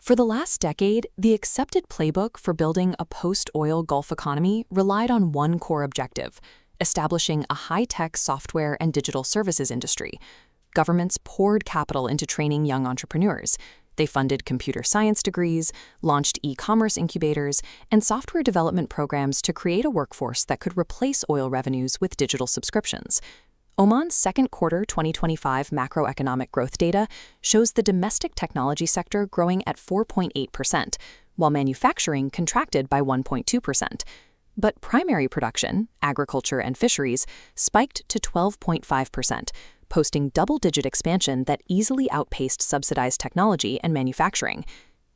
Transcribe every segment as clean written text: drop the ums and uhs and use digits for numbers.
For the last decade, the accepted playbook for building a post-oil Gulf economy relied on one core objective: establishing a high-tech software and digital services industry. Governments poured capital into training young entrepreneurs. They funded computer science degrees, launched e-commerce incubators, and software development programs to create a workforce that could replace oil revenues with digital subscriptions. Oman's second quarter 2025 macroeconomic growth data shows the domestic technology sector growing at 4.8%, while manufacturing contracted by 1.2%. But primary production, agriculture and fisheries, spiked to 12.5%, posting double-digit expansion that easily outpaced subsidized technology and manufacturing.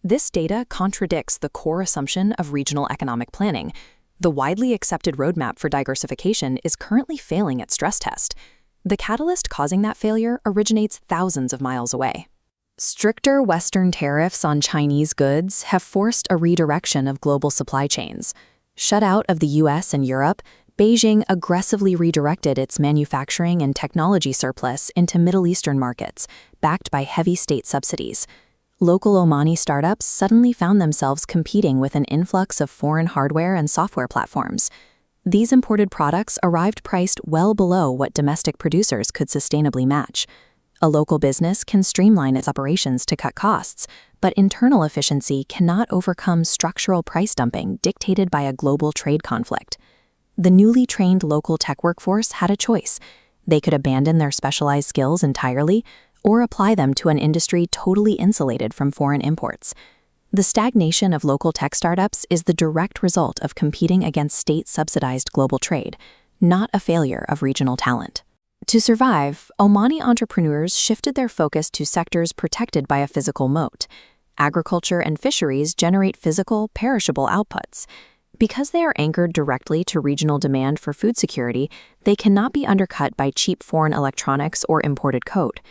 This data contradicts the core assumption of regional economic planning. The widely accepted roadmap for diversification is currently failing at stress test. The catalyst causing that failure originates thousands of miles away. Stricter Western tariffs on Chinese goods have forced a redirection of global supply chains. Shut out of the US and Europe, Beijing aggressively redirected its manufacturing and technology surplus into Middle Eastern markets, backed by heavy state subsidies. Local Omani startups suddenly found themselves competing with an influx of foreign hardware and software platforms. These imported products arrived priced well below what domestic producers could sustainably match. A local business can streamline its operations to cut costs, but internal efficiency cannot overcome structural price dumping dictated by a global trade conflict. The newly trained local tech workforce had a choice. They could abandon their specialized skills entirely or apply them to an industry totally insulated from foreign imports. The stagnation of local tech startups is the direct result of competing against state-subsidized global trade, not a failure of regional talent. To survive, Omani entrepreneurs shifted their focus to sectors protected by a physical moat. Agriculture and fisheries generate physical, perishable outputs. Because they are anchored directly to regional demand for food security, they cannot be undercut by cheap foreign electronics or imported code.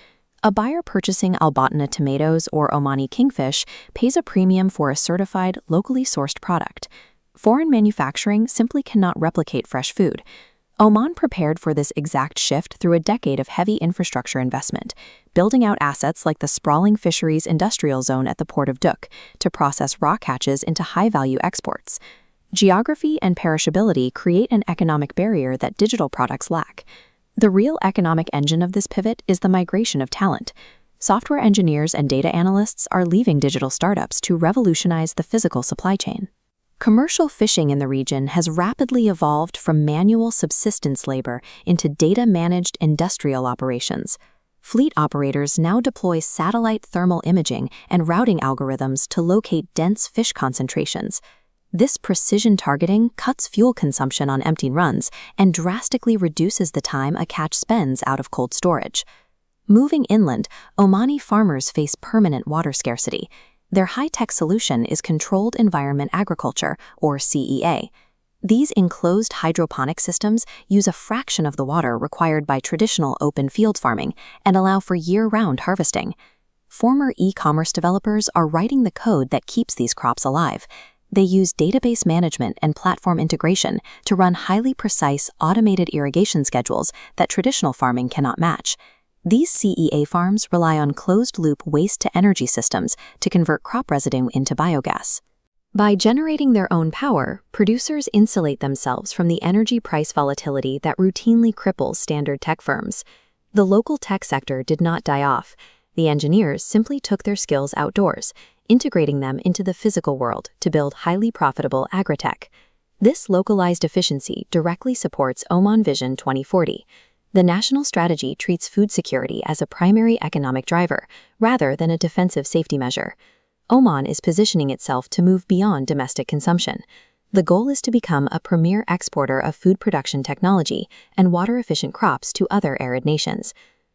A buyer purchasing Batinah tomatoes or Omani kingfish pays a premium for a certified, locally sourced product. Foreign manufacturing simply cannot replicate fresh food. Oman prepared for this exact shift through a decade of heavy infrastructure investment, building out assets like the sprawling Fisheries industrial zone at the port of Duqm to process raw catches into high-value exports. Geography and perishability create an economic barrier that digital products lack. The real economic engine of this pivot is the migration of talent. Software engineers and data analysts are leaving digital startups to revolutionize the physical supply chain. Commercial fishing in the region has rapidly evolved from manual subsistence labor into data-managed industrial operations. Fleet operators now deploy satellite thermal imaging and routing algorithms to locate dense fish concentrations. This precision targeting cuts fuel consumption on empty runs and drastically reduces the time a catch spends out of cold storage. Moving inland, Omani farmers face permanent water scarcity. Their high-tech solution is Controlled Environment Agriculture, or CEA. These enclosed hydroponic systems use a fraction of the water required by traditional open field farming and allow for year-round harvesting. Former e-commerce developers are writing the code that keeps these crops alive. They use database management and platform integration to run highly precise automated irrigation schedules that traditional farming cannot match. These CEA farms rely on closed-loop waste-to-energy systems to convert crop residue into biogas. By generating their own power, producers insulate themselves from the energy price volatility that routinely cripples standard tech firms. The local tech sector did not die off. The engineers simply took their skills outdoors, integrating them into the physical world to build highly profitable agritech. This localized efficiency directly supports Oman Vision 2040. The national strategy treats food security as a primary economic driver, rather than a defensive safety measure. Oman is positioning itself to move beyond domestic consumption. The goal is to become a premier exporter of food production technology and water-efficient crops to other arid nations.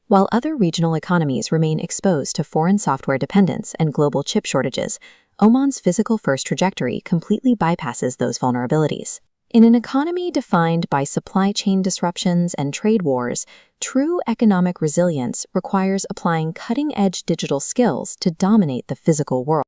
While other regional economies remain exposed to foreign software dependence and global chip shortages, Oman's physical-first trajectory completely bypasses those vulnerabilities. In an economy defined by supply chain disruptions and trade wars, true economic resilience requires applying cutting-edge digital skills to dominate the physical world.